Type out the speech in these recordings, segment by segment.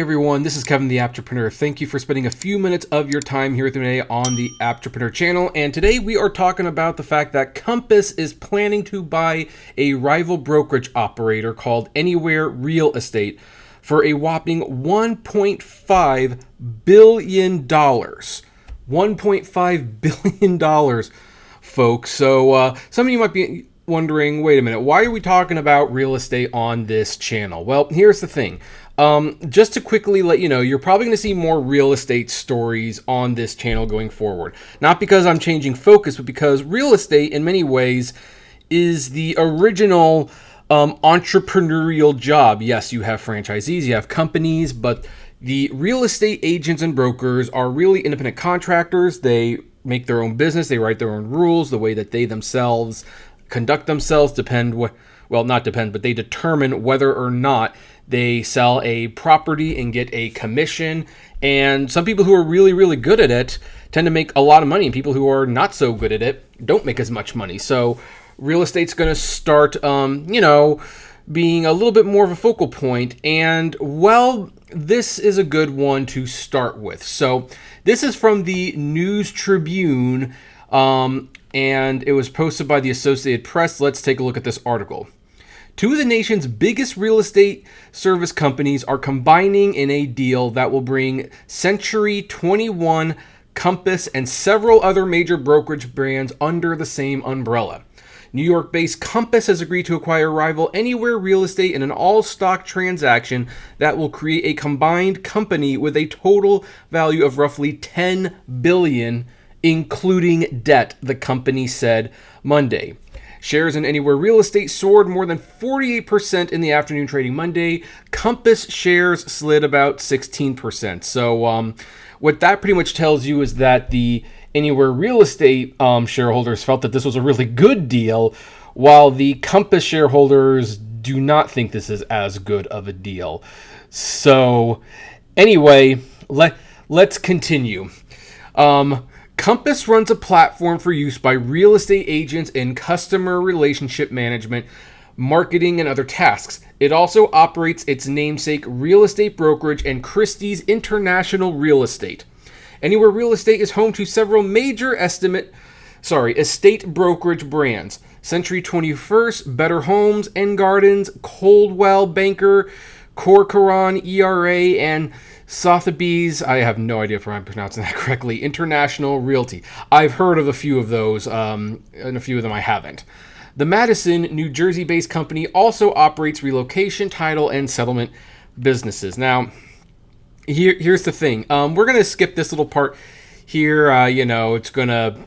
everyone, this is Kevin the Apptrepreneur. Thank you for spending a few minutes of your time here with me today on the Apptrepreneur channel. And today we are talking about the fact that Compass is planning to buy a rival brokerage operator called Anywhere Real Estate for a whopping $1.5 billion. $1.5 billion, folks. So some of you might be wondering, wait a minute, why are we talking about real estate on this channel? Well, here's the thing. Just to quickly let you know, you're probably going to see more real estate stories on this channel going forward. Not because I'm changing focus, but because real estate in many ways is the original entrepreneurial job. Yes, you have franchisees, you have companies, but the real estate agents and brokers are really independent contractors. They make their own business, they write their own rules, the way that they themselves conduct themselves not depend, but they determine whether or not they sell a property and get a commission. And some people who are really, really good at it tend to make a lot of money, and people who are not so good at it don't make as much money. So real estate's going to start, being a little bit more of a focal point. And well, this is a good one to start with. So this is from the News Tribune, and it was posted by the Associated Press. Let's take a look at this article. Two of the nation's biggest real estate service companies are combining in a deal that will bring Century 21, Compass, and several other major brokerage brands under the same umbrella. New York-based Compass has agreed to acquire rival Anywhere Real Estate in an all-stock transaction that will create a combined company with a total value of roughly $10 billion, including debt, the company said Monday. Shares in Anywhere Real Estate soared more than 48% in the afternoon trading Monday. Compass shares slid about 16%. So what that pretty much tells you is that the Anywhere Real Estate shareholders felt that this was a really good deal, while the Compass shareholders do not think this is as good of a deal. So anyway, let's continue. Compass runs a platform for use by real estate agents in customer relationship management, marketing, and other tasks. It also operates its namesake real estate brokerage and Christie's International Real Estate. Anywhere Real Estate is home to several major estate brokerage brands: Century 21st, Better Homes and Gardens, Coldwell Banker, Corcoran, ERA, and Sotheby's, I have no idea if I'm pronouncing that correctly, International Realty. I've heard of a few of those, and a few of them I haven't. The Madison, New Jersey-based company also operates relocation, title, and settlement businesses. Now, here's the thing. We're going to skip this little part here. It's going to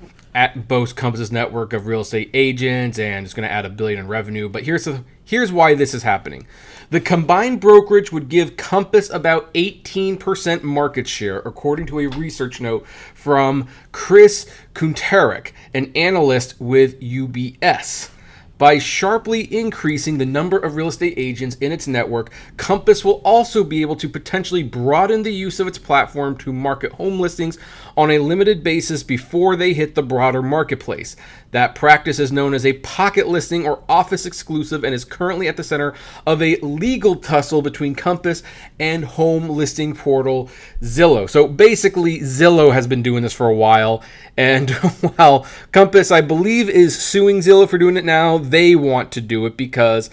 boast Compass's network of real estate agents, and it's going to add $1 billion in revenue. But here's why this is happening. The combined brokerage would give Compass about 18% market share, according to a research note from Chris Kuntarek, an analyst with UBS. By sharply increasing the number of real estate agents in its network, Compass will also be able to potentially broaden the use of its platform to market home listings on a limited basis before they hit the broader marketplace. That practice is known as a pocket listing or office exclusive, and is currently at the center of a legal tussle between Compass and home listing portal Zillow. So basically, Zillow has been doing this for a while, and while Compass, I believe, is suing Zillow for doing it now, they want to do it because,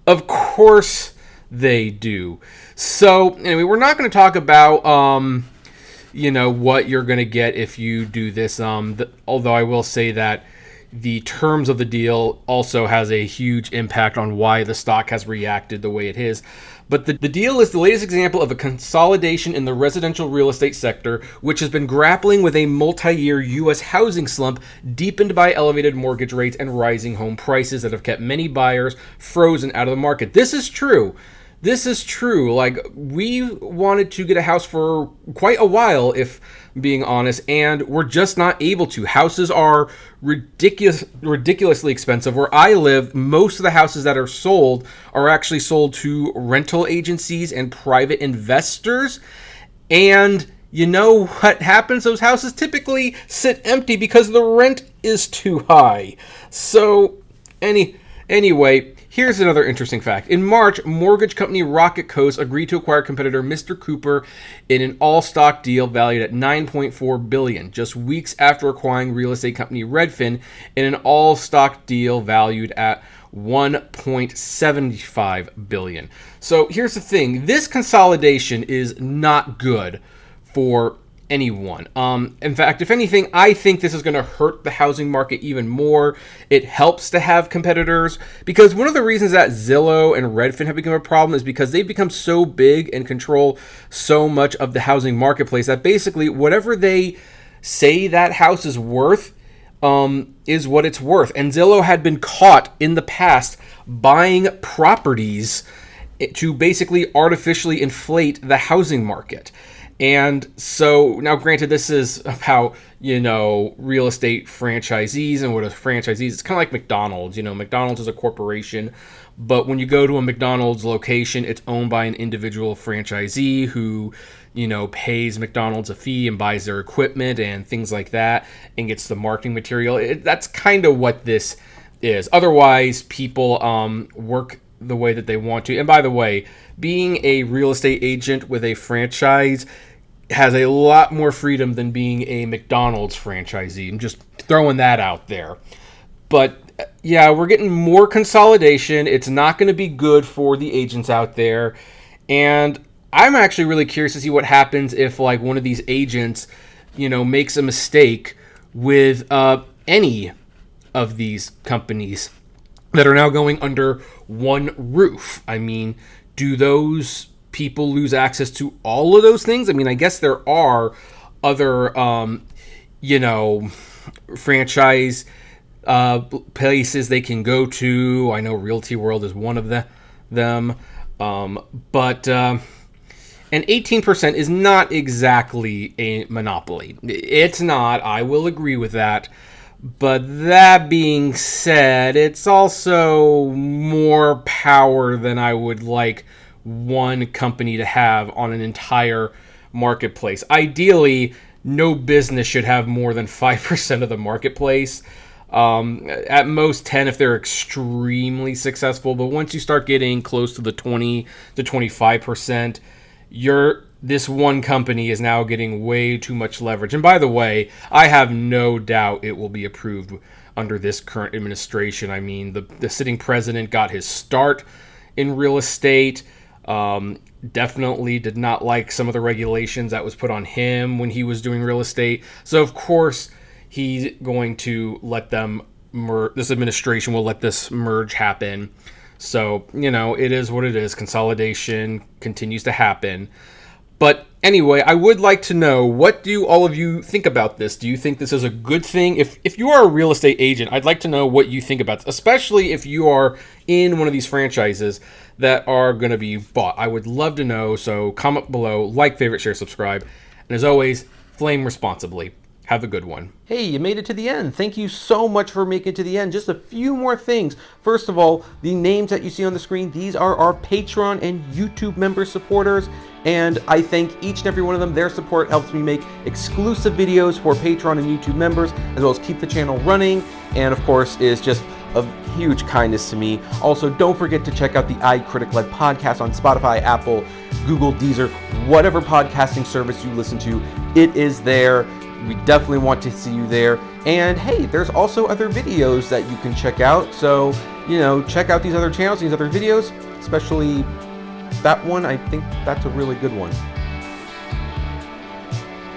of course, they do. So anyway, we're not going to talk about what you're going to get if you do this. Although I will say that the terms of the deal also has a huge impact on why the stock has reacted the way it is. But the deal is the latest example of a consolidation in the residential real estate sector, which has been grappling with a multi-year U.S. housing slump deepened by elevated mortgage rates and rising home prices that have kept many buyers frozen out of the market. This is true. Like, we wanted to get a house for quite a while, if being honest, and we're just not able to. Houses are ridiculously expensive. Where I live, most of the houses that are sold are actually sold to rental agencies and private investors. And you know what happens? Those houses typically sit empty because the rent is too high. So Anyway, here's another interesting fact. In March, mortgage company Rocket Coast agreed to acquire competitor Mr. Cooper in an all-stock deal valued at $9.4 billion, just weeks after acquiring real estate company Redfin in an all-stock deal valued at $1.75 billion. So here's the thing. This consolidation is not good for anyone. In fact, if anything, I think this is going to hurt the housing market even more. It helps to have competitors, because one of the reasons that Zillow and Redfin have become a problem is because they've become so big and control so much of the housing marketplace that basically whatever they say that house is worth is what it's worth. And Zillow had been caught in the past buying properties to basically artificially inflate the housing market. And so now, granted, this is about, real estate franchisees and what a franchisee is. It's kind of like McDonald's. McDonald's is a corporation, but when you go to a McDonald's location, it's owned by an individual franchisee who, pays McDonald's a fee and buys their equipment and things like that and gets the marketing material. That's kind of what this is. Otherwise, people work the way that they want to. And by the way, being a real estate agent with a franchise has a lot more freedom than being a McDonald's franchisee. I'm just throwing that out there. But yeah, we're getting more consolidation. It's not going to be good for the agents out there. And I'm actually really curious to see what happens if one of these agents, makes a mistake with any of these companies that are now going under one roof. I mean, do those people lose access to all of those things? I mean, I guess there are other, franchise places they can go to. I know Realty World is one of them. But and 18% is not exactly a monopoly. It's not. I will agree with that. But that being said, it's also more power than I would like one company to have on an entire marketplace. Ideally, no business should have more than 5% of the marketplace. At most 10 if they're extremely successful. But once you start getting close to the 20 to 25%, this one company is now getting way too much leverage. And by the way, I have no doubt it will be approved under this current administration. I mean, the sitting president got his start in real estate. Definitely did not like some of the regulations that was put on him when he was doing real estate. So of course he's going to let them this administration will let this merge happen. So, it is what it is. Consolidation continues to happen. But anyway, I would like to know, what do all of you think about this? Do you think this is a good thing? If you are a real estate agent, I'd like to know what you think about this, especially if you are in one of these franchises that are going to be bought. I would love to know, so comment below, like, favorite, share, subscribe. And as always, flame responsibly. Have a good one. Hey, you made it to the end. Thank you so much for making it to the end. Just a few more things. First of all, the names that you see on the screen, these are our Patreon and YouTube member supporters. And I thank each and every one of them. Their support helps me make exclusive videos for Patreon and YouTube members, as well as keep the channel running. And of course, is just of huge kindness to me. Also, don't forget to check out the iCritic-led podcast on Spotify, Apple, Google, Deezer, whatever podcasting service you listen to, it is there. We definitely want to see you there. And hey, there's also other videos that you can check out. So, check out these other channels, these other videos, especially that one. I think that's a really good one.